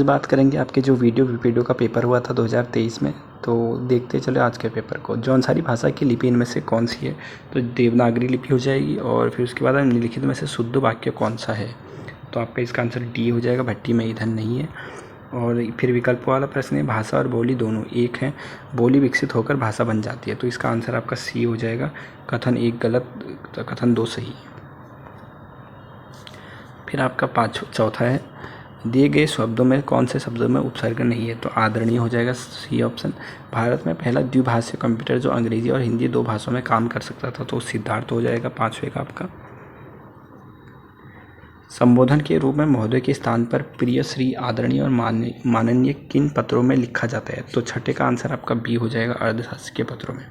बात करेंगे आपके जो वीडियो का पेपर हुआ था 2023 में। तो देखते चले आज के पेपर को। जौनसारी भाषा की लिपि इनमें से कौन सी है? तो देवनागरी लिपि हो जाएगी। और फिर उसके बाद निम्नलिखित में से शुद्ध वाक्य कौन सा है? तो आपका इसका आंसर डी हो जाएगा, भट्टी में ईंधन नहीं है। और फिर विकल्प वाला प्रश्न है, भाषा और बोली दोनों एक हैं, बोली विकसित होकर भाषा बन जाती है। तो इसका आंसर आपका सी हो जाएगा, कथन एक गलत, कथन दो सही। फिर आपका चौथा है, दिए गए शब्दों में कौन से शब्दों में उपसर्ग नहीं है? तो आदरणीय हो जाएगा, सी ऑप्शन। भारत में पहला द्विभाषीय कंप्यूटर जो अंग्रेजी और हिंदी दो भाषाओं में काम कर सकता था, तो सिद्धार्थ हो जाएगा, पांचवें का आपका। संबोधन के रूप में महोदय के स्थान पर प्रिय, श्री, आदरणीय और माननीय किन पत्रों में लिखा जाता है? तो छठे का आंसर आपका बी हो जाएगा, अर्धशासकीय पत्रों में।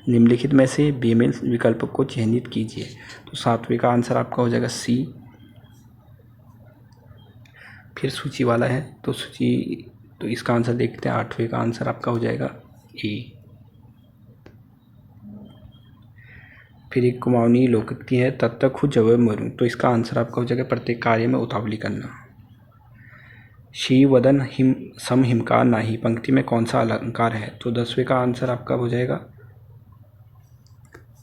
निम्नलिखित में से बेमेल विकल्प को चिह्नित कीजिए। तो सातवें का आंसर आपका हो जाएगा सी। फिर सूची वाला है, तो सूची, तो इसका आंसर देखते हैं। आठवें का आंसर आपका हो जाएगा ए। फिर एक कुमाऊनी लोकोक्ति है, तब तक खुद जब मरूं, तो इसका आंसर आपका हो जाएगा प्रत्येक कार्य में उतावली करना। शी वदन हिम सम हिमकार नाही, पंक्ति में कौन सा अलंकार है? तो 10वें का आंसर आपका हो जाएगा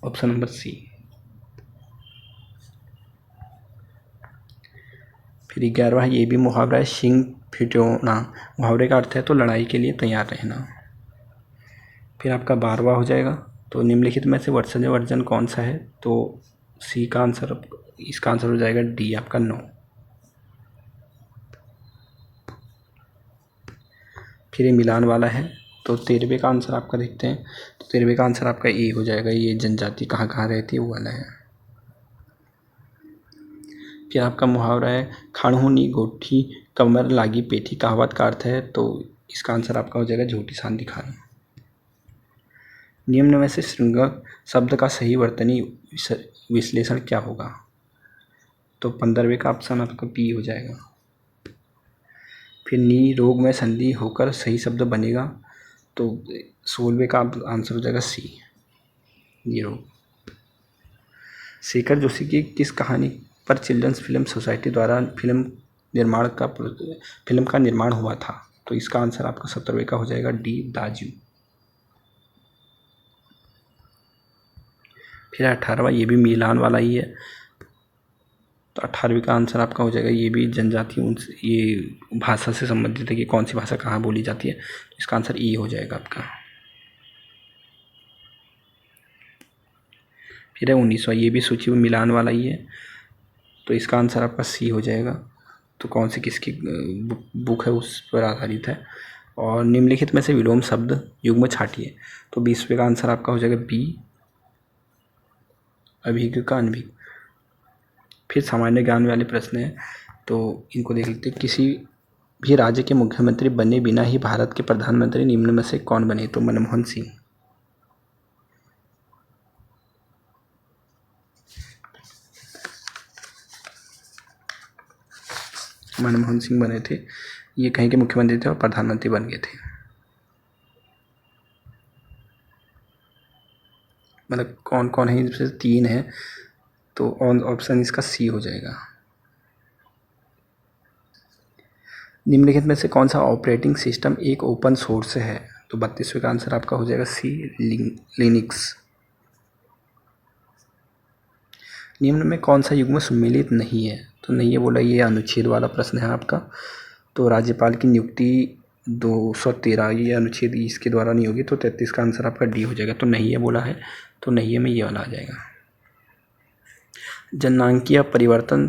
ऑप्शन नंबर सी। फिर 11वां ये भी मुहावरा है, शिंग फिटोना। मुहावरे का अर्थ है तो लड़ाई के लिए तैयार रहना। फिर आपका 12वां हो जाएगा, तो निम्नलिखित में से वर्तनी वर्जन कौन सा है? तो सी का आंसर, इसका आंसर हो जाएगा डी आपका 9। फिर ये मिलान वाला है, तो 13वें का आंसर आपका देखते हैं। तो 13वें का आंसर आपका ए हो जाएगा, ये जनजाति कहाँ कहाँ रहती है वो वाला है। फिर आपका मुहावरा है, खाणहुनी गोठी कमर लागी पेठी, कहावत का अर्थ है, तो इसका आंसर आपका हो जाएगा झूठी शान दिखाना। निम्न में से श्रृंग शब्द का सही वर्तनी विश्लेषण क्या होगा? तो 15वें का ऑप्शन आपका बी हो जाएगा। फिर नी रोग में संधि होकर सही शब्द बनेगा, तो 16वें का आंसर हो जाएगा सी, निरोग। शेखर जोशी की किस कहानी पर चिल्ड्रंस फिल्म सोसाइटी द्वारा फिल्म का निर्माण हुआ था? तो इसका आंसर आपका 17वें का हो जाएगा डी, दाजू। फिर 18वां ये भी मिलान वाला ही है, तो 18वें का आंसर आपका हो जाएगा, ये भी जनजाति ये भाषा से संबंधित है कि कौन सी भाषा कहाँ बोली जाती है, तो इसका आंसर ई हो जाएगा आपका। फिर है 19वां, ये भी सूची में मिलान वाला ही है, तो इसका आंसर आपका सी हो जाएगा। तो कौन सी किसकी बुक है उस पर आधारित है। और निम्नलिखित में से विलोम शब्द युग्म छाटिए, तो 20वें का आंसर आपका हो जाएगा बी, अभिज्ञ का अनभिज्ञ। फिर सामान्य ज्ञान वाले प्रश्न हैं, तो इनको देख लेते हैं। किसी भी राज्य के मुख्यमंत्री बने बिना ही भारत के प्रधानमंत्री निम्न में से कौन बने? तो मनमोहन सिंह। मनमोहन सिंह बने थे, ये कहीं के मुख्यमंत्री थे और प्रधानमंत्री बन गए थे। मतलब कौन कौन है, इसमें से 3 है, तो ऑप्शन इसका सी हो जाएगा। निम्नलिखित में से कौन सा ऑपरेटिंग सिस्टम एक ओपन सोर्स है? तो 32वें का आंसर आपका हो जाएगा सी, लिनक्स। निम्न में कौन सा युग्म सम्मिलित नहीं है? तो नहीं है बोला, ये अनुच्छेद वाला प्रश्न है आपका। तो राज्यपाल की नियुक्ति 213, ये अनुच्छेद इसके द्वारा नहीं होगी, तो 33 का आंसर आपका डी हो जाएगा। तो नहीं है बोला है, तो नहीं है में ये वाला आ जाएगा। जननांकीय परिवर्तन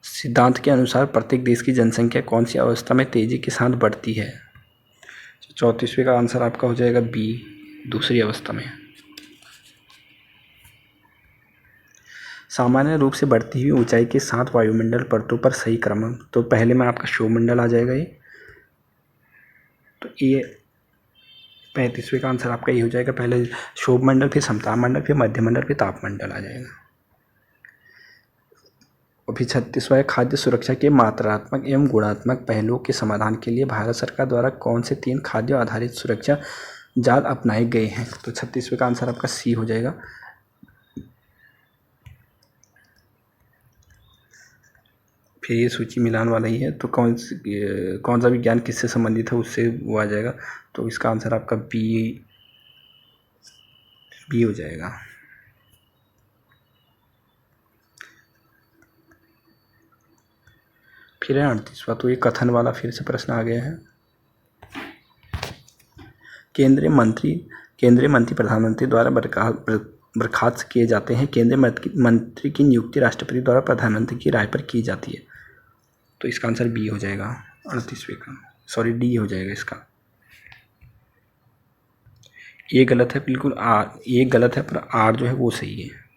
सिद्धांत के अनुसार प्रत्येक देश की जनसंख्या कौन सी अवस्था में तेजी के साथ बढ़ती है? 34वें का आंसर आपका हो जाएगा बी, दूसरी अवस्था में। सामान्य रूप से बढ़ती हुई ऊंचाई के साथ वायुमंडल परतों पर सही क्रम, तो पहले में आपका शोभमंडल आ जाएगा ये, तो ये 35वें का आंसर आपका ये हो जाएगा। पहले शोभमंडल, फिर समतापमंडल, फिर मध्यमंडल, फिर तापमंडल आ जाएगा। और फिर 36वां है, खाद्य सुरक्षा के मात्रात्मक एवं गुणात्मक पहलुओं के समाधान के लिए भारत सरकार द्वारा कौन से 3 खाद्य आधारित सुरक्षा जाल अपनाए गए हैं? तो 36वें का आंसर आपका सी हो जाएगा। फिर ये सूची मिलान वाला ही है, तो कौन सा विज्ञान किससे संबंधित है उससे वो आ जाएगा। तो इसका आंसर आपका बी हो जाएगा। फिर है 38वां, तो ये कथन वाला फिर से प्रश्न आ गया है। केंद्रीय मंत्री प्रधानमंत्री द्वारा बर्खास्त किए जाते हैं। केंद्रीय मंत्री की नियुक्ति राष्ट्रपति द्वारा प्रधानमंत्री की राय पर की जाती है। तो इसका आंसर बी हो जाएगा 38वें का, सॉरी डी हो जाएगा इसका। ये गलत है बिल्कुल, ये गलत है, पर आर जो है वो सही है।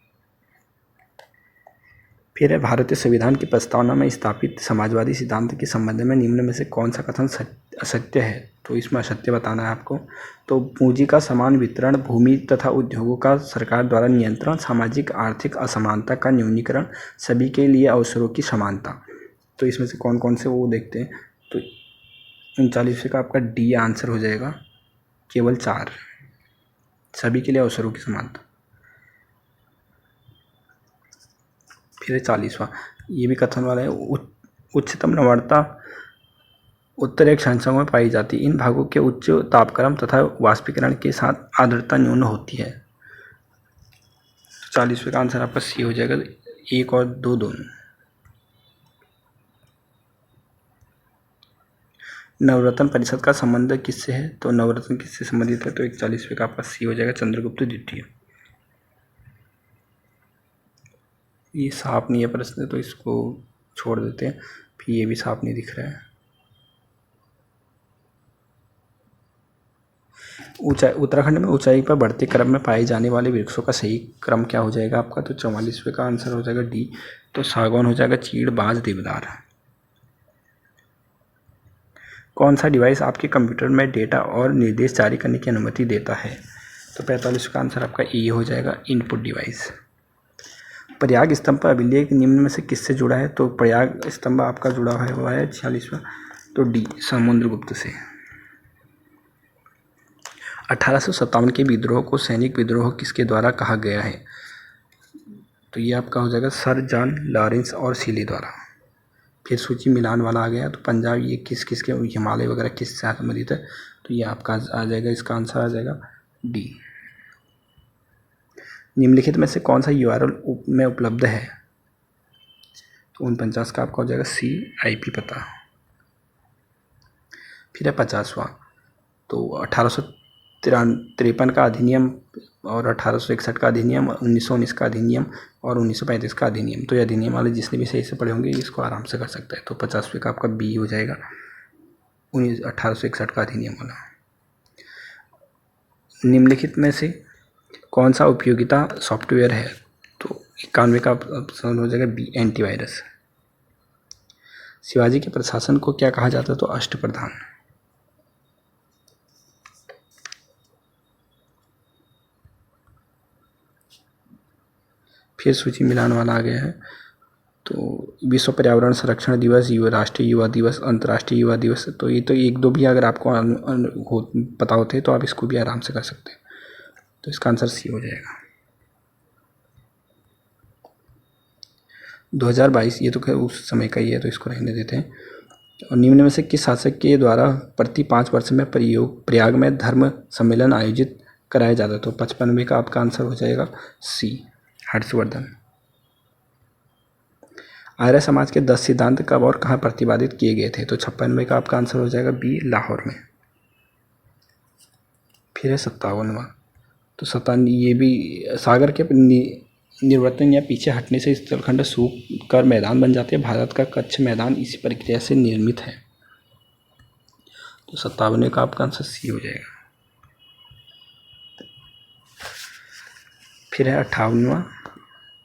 फिर है भारतीय संविधान की प्रस्तावना में स्थापित समाजवादी सिद्धांत के संबंध में निम्न में से कौन सा कथन असत्य है। तो इसमें असत्य बताना है आपको। तो पूंजी का समान वितरण, भूमि तथा उद्योगों का सरकार द्वारा नियंत्रण, सामाजिक आर्थिक असमानता का न्यूनीकरण, सभी के लिए अवसरों की समानता। तो इसमें से कौन कौन से वो देखते हैं। तो 39वें का आपका डी आंसर हो जाएगा, केवल 4, सभी के लिए अवसरों की समानता। फिर 40वां, ये भी कथन वाला है। उच्चतम नम्रता उत्तरीय अक्षांशों में पाई जाती है। इन भागों के उच्च तापक्रम तथा वाष्पीकरण के साथ आर्द्रता न्यून होती है। 40वें का आंसर आपका सी हो जाएगा, 1 और 2 दोनों। नवरत्न परिषद का संबंध किससे है। तो नवरत्न किससे संबंधित है। तो 41वें का आपका सी हो जाएगा, चंद्रगुप्त द्वितीय। ये साफ नहीं है प्रश्न, तो इसको छोड़ देते हैं। फिर ये भी साफ नहीं दिख रहा है। ऊंचाई, उत्तराखंड में ऊंचाई पर बढ़ते क्रम में पाए जाने वाले वृक्षों का सही क्रम क्या हो जाएगा आपका। तो 44वें का आंसर हो जाएगा डी। तो सागौन हो जाएगा, चीड़, बांज, देवदार। कौन सा डिवाइस आपके कंप्यूटर में डेटा और निर्देश जारी करने की अनुमति देता है। तो 45 का आंसर आपका ए हो जाएगा, इनपुट डिवाइस। प्रयाग स्तंभ पर अभिलेख निम्न में से किससे जुड़ा है। तो प्रयाग स्तंभ आपका जुड़ा हुआ है 46वां, तो डी, समुद्रगुप्त से। 1857 के विद्रोह को सैनिक विद्रोह किसके द्वारा कहा गया है। तो ये आपका हो जाएगा सर जॉन लॉरेंस और सीली द्वारा। फिर सूची मिलान वाला आ गया। तो पंजाब, ये किस किस के, हिमालय वगैरह किस से संबंधित है। तो ये आपका आ जाएगा, इसका आंसर आ जाएगा डी। निम्नलिखित में से कौन सा URL में उपलब्ध है। तो 49 का आपका हो जाएगा सी, IP पता। फिर है 50वां, तो 1853 का अधिनियम और 1861 का अधिनियम, 1919 का अधिनियम और 1935 का अधिनियम। तो ये अधिनियम वाले जिसने भी सही से पढ़े होंगे इसको आराम से कर सकता है। तो 50वें का आपका बी हो जाएगा, 1861 का अधिनियम वाला। निम्नलिखित में से कौन सा उपयोगिता सॉफ्टवेयर है। तो 91 का ऑप्शन हो जाएगा बी, एंटीवायरस। शिवाजी के प्रशासन को क्या कहा जाता है। तो अष्टप्रधान। फिर सूची मिलान वाला आ गया है। तो विश्व पर्यावरण संरक्षण दिवस, राष्ट्रीय युवा दिवस, अंतर्राष्ट्रीय युवा दिवस। तो ये तो 1-2 भी अगर आपको पता होते तो आप इसको भी आराम से कर सकते हैं। तो इसका आंसर सी हो जाएगा। 2022, ये तो खैर उस समय का ही है, तो इसको रहने देते हैं। और निम्न में से किस शासक के द्वारा प्रति 5 वर्ष में प्रयाग में धर्म सम्मेलन आयोजित कराया जाता है। तो 55वें का आपका आंसर हो जाएगा सी, हर्षवर्धन। आर्य समाज के 10 सिद्धांत कब और कहाँ प्रतिपादित किए गए थे। तो 56वें का आपका आंसर हो जाएगा बी, लाहौर में। फिर है 57वां, तो 57 ये भी सागर के निर्वर्तन या पीछे हटने से स्थलखंड सूख कर मैदान बन जाते हैं। भारत का कच्छ मैदान इसी प्रक्रिया से निर्मित है। तो 57वें का आपका आंसर सी हो जाएगा। फिर है 58वां,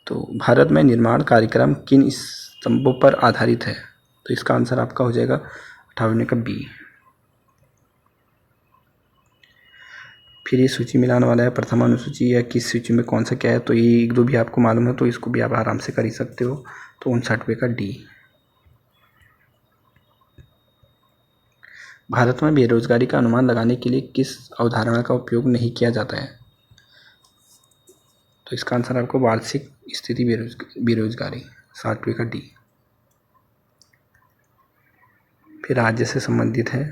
तो भारत में निर्माण कार्यक्रम किन स्तंभों पर आधारित है। तो इसका आंसर आपका हो जाएगा 58वें का बी। फिर ये सूची मिलान वाला है, प्रथम अनुसूची या किस सूची में कौन सा क्या है। तो ये 1-2 भी आपको मालूम है तो इसको भी आप आराम से कर ही सकते हो। तो 59वें का डी। भारत में बेरोजगारी का अनुमान लगाने के लिए किस अवधारणा का उपयोग नहीं किया जाता है। तो इसका आंसर आपको वार्षिक स्थिति बेरोजगारी, 60वें का डी। फिर राज्य से संबंधित है,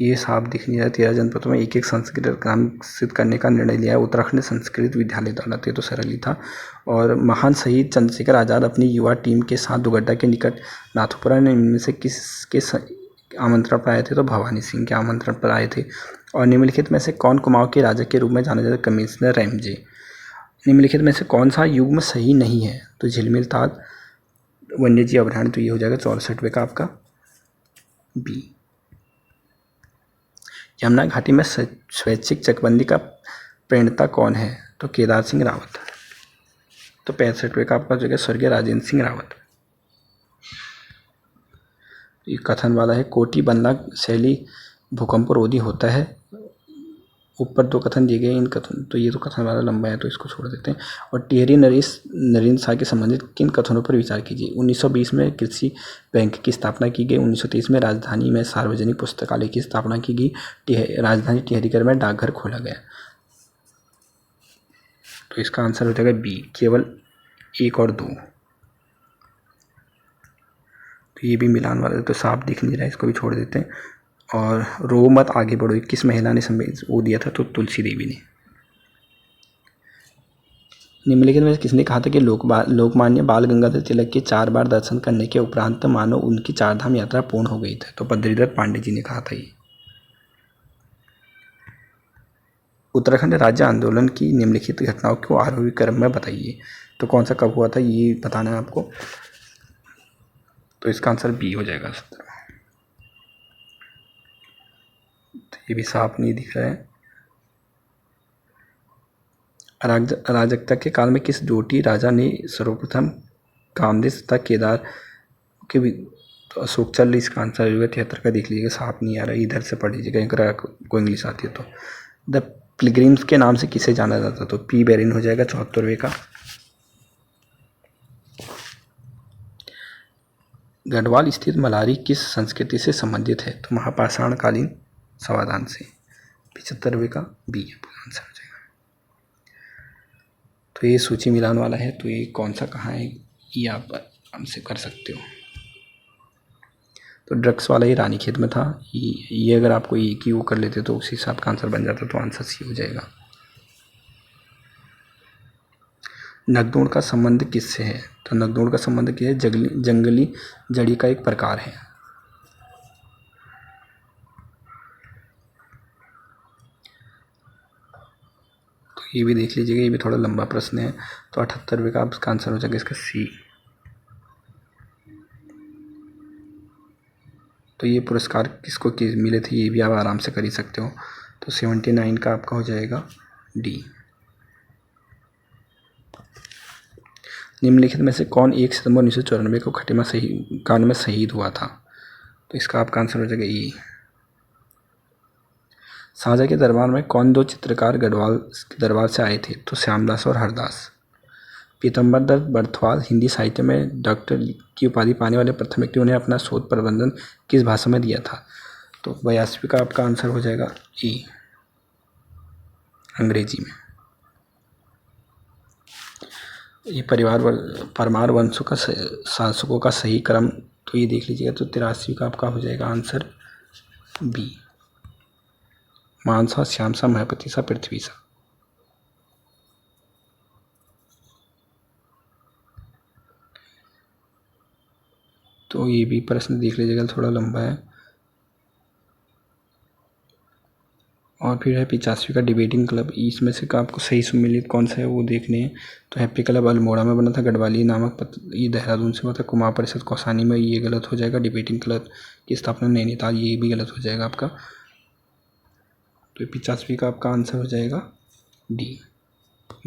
ये साफ दिख नहीं रहा है। 13 जनपदों में एक एक संस्कृत ग्राम विकसित करने का निर्णय लिया है उत्तराखंड संस्कृत विद्यालय द्वारा, तो ये तो सरल ही था। और महान शहीद चंद्रशेखर आज़ाद अपनी युवा टीम के साथ दुगड्डा के निकट नाथुपुरा ने इनमें से किसके आमंत्रण पर आए थे? तो भवानी सिंह के आमंत्रण पर आए थे। और निम्नलिखित में से कौन कुमाऊं के राजा के रूप में जाना जाता है? Commissioner Ramsay. निम्नलिखित में से कौन सा युग्म सही नहीं है? तो झिलमिल ताल वन्यजीव अभयारण्य, तो ये हो जाएगा 64वें का आपका बी। यमुना घाटी में स्वैच्छिक चकबंदी का प्रणेता कौन है? तो केदार सिंह रावत। तो 65वें का आपका जो है स्वर्गीय राजेंद्र सिंह रावत। ये कथन वाला है, कोटी बंदला शैली भूकंप रोधी होता है। ऊपर 2 कथन दिए गए, इन कथन, तो ये तो कथन वाला लंबा है तो इसको छोड़ देते हैं। और टिहरी नरेंद्र शाह के संबंधित किन कथनों पर विचार कीजिए? 1920 में कृषि बैंक की स्थापना की गई। 1923 में राजधानी में सार्वजनिक पुस्तकालय की स्थापना की गई। राजधानी टिहरीगढ़ में डाकघर खोला गया। तो इसका आंसर हो जाएगा बी, केवल 1 और 2। तो ये भी मिलान वाला तो साफ दिख नहीं रहा है, इसको भी छोड़ देते हैं। और रो मत आगे बढ़ो, किस महिला ने वो दिया था? तो तुलसी देवी ने। निम्नलिखित में किसने कहा था कि लोकमान्य बाल गंगाधर तिलक के 4 बार दर्शन करने के उपरांत मानो उनकी 4 धाम यात्रा पूर्ण हो गई थी? तो बद्रीदत्त पांडे जी ने कहा था ये। उत्तराखंड राज्य आंदोलन की निम्नलिखित घटनाओं को आरोही क्रम में बताइए। तो कौन सा कब हुआ था ये बताना है आपको। तो इसका आंसर बी हो जाएगा। तो ये भी साफ नहीं दिख रहा है। अराजकता के काल में किस डोटी राजा ने सर्वप्रथम कामदेव तथा केदार के तो अशोक चल, इसका आंसर होगा 73 का। देख लीजिएगा, साफ नहीं आ रहा है, इधर से पढ़ लीजिएगा, कोई इंग्लिश आती है तो। द पिलग्रिम्स के नाम से किसे जाना जाता? तो पी बेरिन हो जाएगा 74वें का। गढ़वाल स्थित मलारी किस संस्कृति से संबंधित है? तो महापाषाणकालीन समाधान से। 75वें का बी आंसर हो जाएगा। तो ये सूची मिलान वाला है, तो ये कौन सा कहाँ है ये आप आराम से कर सकते हो। तो ड्रग्स वाला ही रानीखेत में था। ये अगर आपको एक ही वो कर लेते तो उसी हिसाब का आंसर बन जाता, तो आंसर सी हो जाएगा। नगदोड़ का संबंध किससे है? तो नगदोड़ का संबंध क्या है? जंगली जड़ी का एक प्रकार है। तो ये भी देख लीजिएगा, ये भी थोड़ा लंबा प्रश्न है। तो 78वें का आपका आंसर हो जाएगा इसका सी। तो ये पुरस्कार किसको मिले थे ये भी आप आराम से कर ही सकते हो। तो 79 का आपका हो जाएगा डी। निम्नलिखित में से कौन 1 सितंबर 1994 को खटीमा कांड में शहीद हुआ था? तो इसका आपका आंसर हो जाएगा ई। शाहजहाँ के दरबार में कौन 2 चित्रकार गढ़वाल के दरबार से आए थे? तो श्यामदास और हरदास। पीतम्बर दत्त बर्थवाल हिंदी साहित्य में डॉक्टर की उपाधि पाने वाले प्रथम व्यक्ति, उन्हें अपना शोध प्रबंधन किस भाषा में दिया था? तो 82 का आपका आंसर हो जाएगा ई, अंग्रेजी में। ये परमार वंशों का शासकों का सही क्रम, तो ये देख लीजिएगा। तो 83 का आपका हो जाएगा आंसर बी, मानसा, श्यामसा, महपति सा, पृथ्वी सा। तो ये भी प्रश्न देख लीजिएगा, थोड़ा लंबा है। और फिर है 85 का डिबेटिंग क्लब, इसमें से आपको सही सम्मिलित कौन सा है वो देखने हैं। तो हैप्पी क्लब अल्मोड़ा में बना था। गढ़वाली नामक ये देहरादून से बना था। कुमार परिषद कौसानी में, ये गलत हो जाएगा। डिबेटिंग क्लब की स्थापना नैनीताल, ये भी गलत हो जाएगा आपका। तो 85 का आपका आंसर हो जाएगा डी,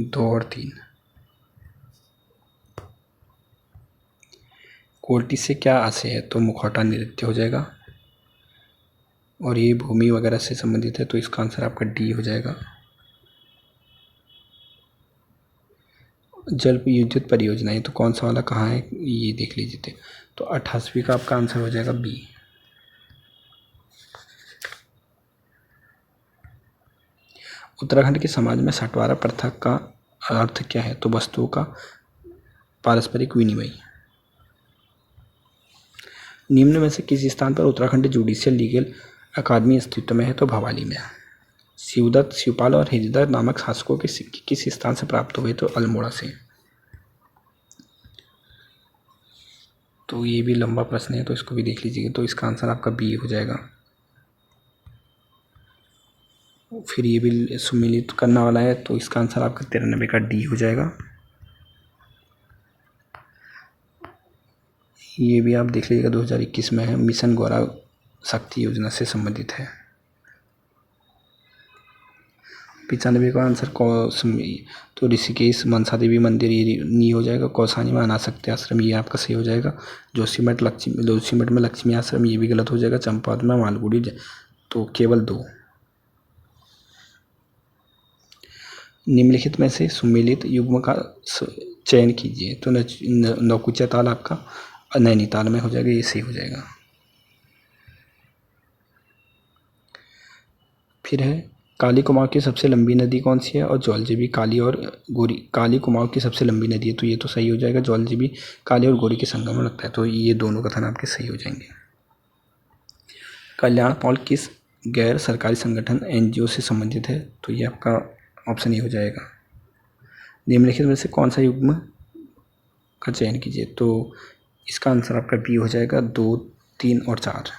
2 और 3। कोल्टी से क्या आशय है? तो मुखौटा नृत्य हो जाएगा। और ये भूमि वगैरह से संबंधित है, तो इसका आंसर आपका डी हो जाएगा। जल विद्युत परियोजनाएं, तो कौन सा वाला कहाँ है ये देख लीजिए। तो 88 का आपका आंसर हो जाएगा बी। उत्तराखंड के समाज में सटवारा प्रथा का अर्थ क्या है? तो वस्तुओं का पारस्परिक विनिमय। निम्न में से किस स्थान पर उत्तराखंड जुडिशियल लीगल अकादमी अस्तित्व में है? तो भवाली में। शिवदत्त, शिवपाल और हृदय नामक शासकों के सिक्के किस स्थान से प्राप्त हुए? तो अल्मोड़ा से। तो ये भी लंबा प्रश्न है, तो इसको भी देख लीजिएगा। तो इसका आंसर आपका बी हो जाएगा। फिर ये भी सुमिलित करने वाला है, तो इसका आंसर आपका 93 का डी हो जाएगा। ये भी आप देख लीजिएगा, 2021 में है, मिशन गौरव शक्ति योजना से संबंधित है। 95 का आंसर तो ऋषिकेश मनसा देवी मंदिर ये नहीं हो जाएगा। कौसानी में अनासक्ति आश्रम ये आपका सही हो जाएगा। जोशीमठ में लक्ष्मी आश्रम ये भी गलत हो जाएगा। चंपावत में मालगुड़ी, तो केवल 2। निम्नलिखित में से सुमेलित युग्म का चयन कीजिए। तो नौकुचिया ताल आपका नैनीताल में हो जाएगा, ये सही हो जाएगा। फिर है काली कुमाऊं की सबसे लंबी नदी कौन सी है? और जौलजीबी, काली और गोरी। काली कुमाऊं की सबसे लंबी नदी है, तो ये तो सही हो जाएगा। जौलजीबी काली और गोरी के संगम में लगता है, तो ये दोनों कथन आपके सही हो जाएंगे। कल्याण पॉल किस गैर सरकारी संगठन NGO से संबंधित है? तो ये आपका ऑप्शन ए हो जाएगा। निम्नलिखित में से कौन सा युग्म का चयन कीजिए? तो इसका आंसर आपका बी हो जाएगा। 2, 3 और 4।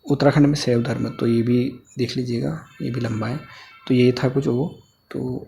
उत्तराखंड में शैव धर्म, तो ये भी देख लीजिएगा, ये भी लंबा है। तो ये था कुछ वो, तो